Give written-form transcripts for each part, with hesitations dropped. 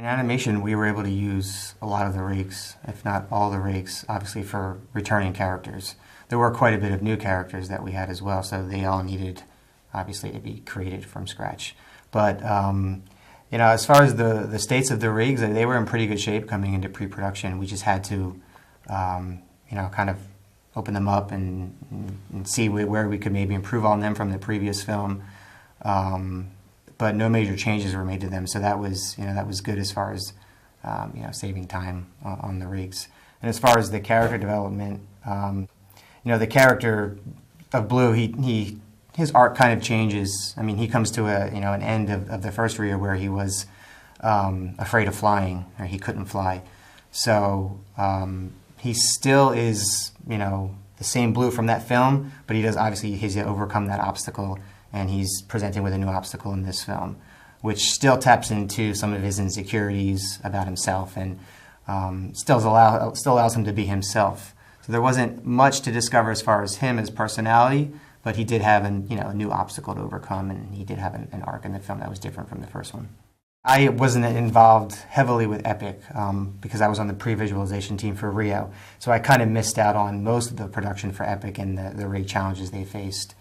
In animation, we were able to use a lot of the rigs, if not all the rigs, obviously for returning characters. There were quite a bit of new characters that we had as well, so they all needed, obviously, to be created from scratch. But as far as the states of the rigs, they were in pretty good shape coming into pre-production. We just had to, kind of open them up and see where we could maybe improve on them from the previous film. But no major changes were made to them, so that was good as far as saving time on the rigs. And as far as the character development, the character of Blue, his arc kind of changes. I mean, he comes to an end of the first Rio where he was afraid of flying, or he couldn't fly. So he still is the same Blue from that film, but he's to overcome that obstacle. And he's presented with a new obstacle in this film, which still taps into some of his insecurities about himself and still allows him to be himself. So there wasn't much to discover as far as him as personality, but he did have a new obstacle to overcome, and he did have an arc in the film that was different from the first one. I wasn't involved heavily with Epic because I was on the pre-visualization team for Rio, so I kind of missed out on most of the production for Epic and the rig challenges they faced.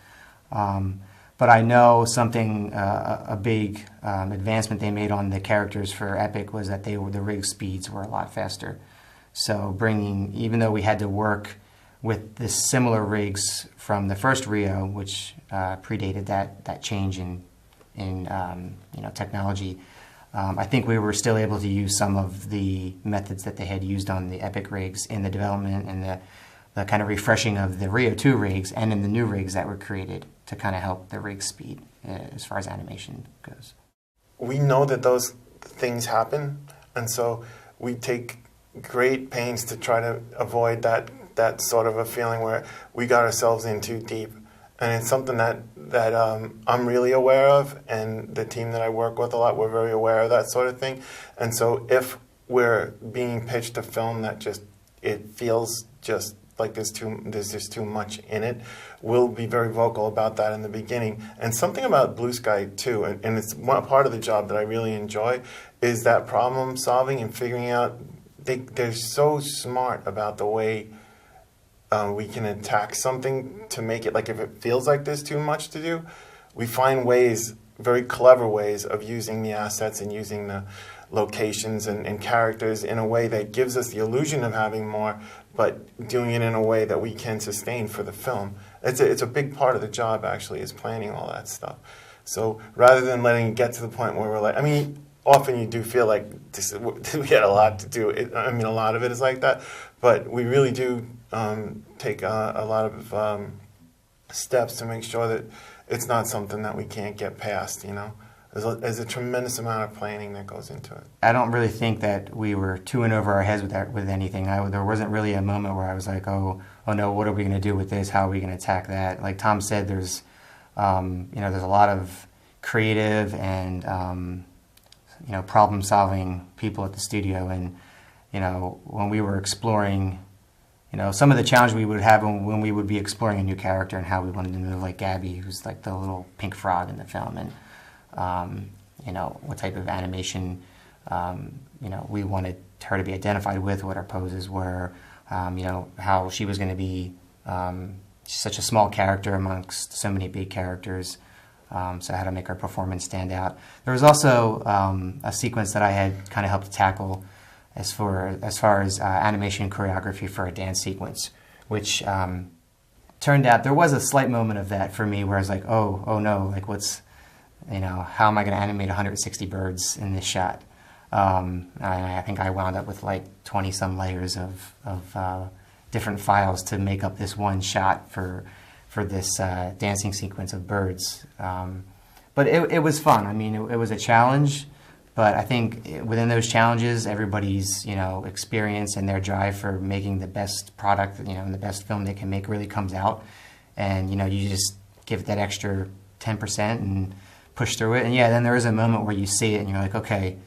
But I know a big advancement they made on the characters for Epic was that the rig speeds were a lot faster. So even though we had to work with the similar rigs from the first Rio, which predated that change in technology, I think we were still able to use some of the methods that they had used on the Epic rigs in the development and the kind of refreshing of the Rio 2 rigs and in the new rigs that were created to kind of help the rig speed as far as animation goes. We know that those things happen, and so we take great pains to try to avoid that sort of a feeling where we got ourselves in too deep. And it's something that I'm really aware of, and the team that I work with a lot, we're very aware of that sort of thing. And so if we're being pitched a film that it feels just like there's just too much in it, we'll be very vocal about that in the beginning. And something about Blue Sky too, and it's one part of the job that I really enjoy, is that problem solving and figuring out. They're so smart about the way we can attack something to make it, like if it feels like there's too much to do, we find ways, very clever ways of using the assets and using the locations and characters in a way that gives us the illusion of having more, but doing it in a way that we can sustain for the film. It's a big part of the job, actually, is planning all that stuff. So rather than letting it get to the point where we're like, often you do feel like we had a lot to do. A lot of it is like that, but we really do take a lot of steps to make sure that it's not something that we can't get past, There's a tremendous amount of planning that goes into it. I don't really think that we were too in over our heads with anything. There wasn't really a moment where I was like, oh no, what are we going to do with this? How are we going to attack that? Like Tom said, there's a lot of creative and problem-solving people at the studio, and when we were exploring, some of the challenge we would have when we would be exploring a new character and how we wanted to move, like Gabby, who's like the little pink frog in the film, and what type of animation, we wanted her to be identified with, what her poses were, how she was going to be such a small character amongst so many big characters, so how to make her performance stand out. There was also a sequence that I had kind of helped tackle as far as animation choreography for a dance sequence, which turned out there was a slight moment of that for me where I was like, oh no, like how am I going to animate 160 birds in this shot? I think I wound up with like 20-some layers of different files to make up this one shot for this dancing sequence of birds. But it was fun. It was a challenge, but I think within those challenges, everybody's experience and their drive for making the best product, and the best film they can make really comes out. And you just give it that extra 10% and push through it. And yeah, then there is a moment where you see it and you're like, okay,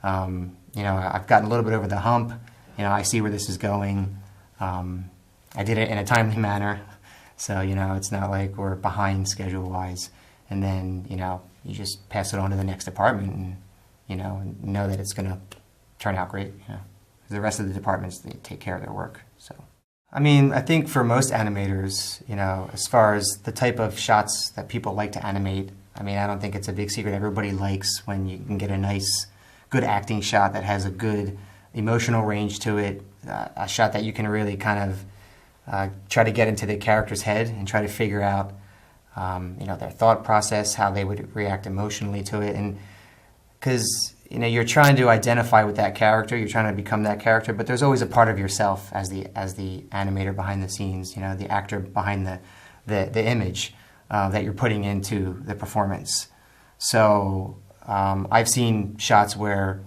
I've gotten a little bit over the hump. I see where this is going. I did it in a timely manner, so it's not like we're behind schedule-wise. And then you just pass it on to the next department, and know that it's going to turn out great. The rest of the departments, they take care of their work. So, I mean, I think for most animators, as far as the type of shots that people like to animate, I mean, I don't think it's a big secret. Everybody likes when you can get a nice, good acting shot that has a good emotional range to it, a shot that you can really kind of try to get into the character's head and try to figure out, their thought process, how they would react emotionally to it. And because, you're trying to identify with that character, you're trying to become that character, but there's always a part of yourself as the animator behind the scenes, the actor behind the image that you're putting into the performance. So I've seen shots where,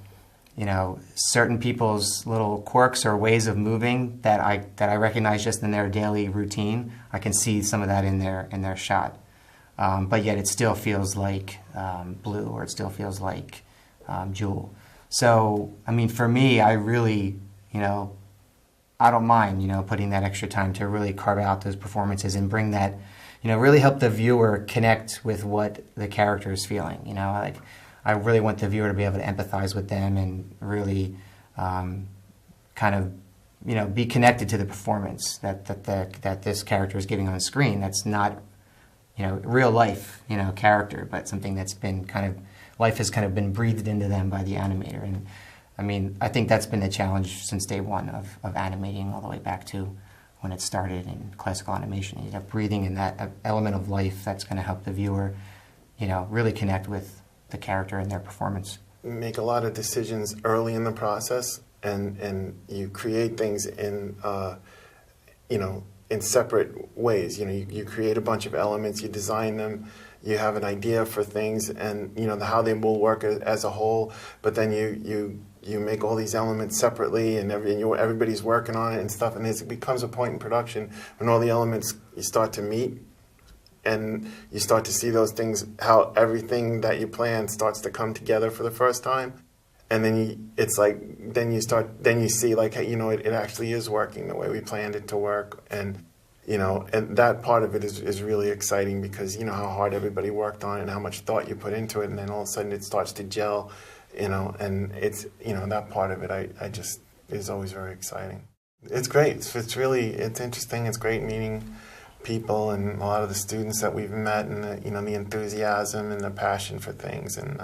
certain people's little quirks or ways of moving that I recognize just in their daily routine, I can see some of that in their shot. But yet it still feels like Blue, or it still feels like Jewel. So, I mean, for me, I really, I don't mind, putting that extra time to really carve out those performances and bring that, really help the viewer connect with what the character is feeling. I really want the viewer to be able to empathize with them and really kind of, be connected to the performance that this character is giving on the screen. That's not, real life, character, but something that's been life has kind of been breathed into them by the animator. And I mean, I think that's been the challenge since day one of animating all the way back to when it started in classical animation. You have breathing in that element of life that's going to help the viewer, really connect with the character and their performance. Make a lot of decisions early in the process, and you create things in, in separate ways. You create a bunch of elements, you design them, you have an idea for things, and how they will work as a whole. But then you make all these elements separately, and everybody's working on it and stuff. And it becomes a point in production when all the elements you start to meet, and you start to see those things, how everything that you plan starts to come together for the first time. And then then you see like, hey, it actually is working the way we planned it to work. And and that part of it is really exciting, because how hard everybody worked on it and how much thought you put into it, and then all of a sudden it starts to gel, and it's that part of it I just is always very exciting. It's great. It's interesting. It's great meeting people and a lot of the students that we've met, and the enthusiasm and the passion for things, and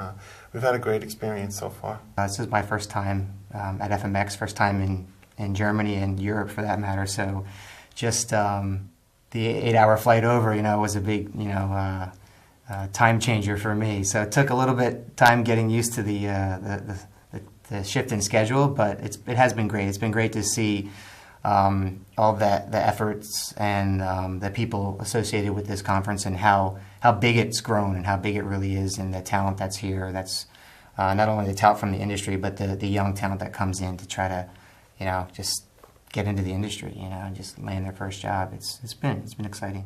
we've had a great experience so far. This is my first time at FMX, first time in Germany and Europe for that matter. So just the 8-hour flight over, was a big, time changer for me. So it took a little bit time getting used to the shift in schedule, but it has been great. It's been great to see all the efforts and the people associated with this conference, and how big it's grown and how big it really is, and the talent that's here. That's not only the talent from the industry, but the young talent that comes in to try to, just get into the industry, and just land their first job. It's been exciting.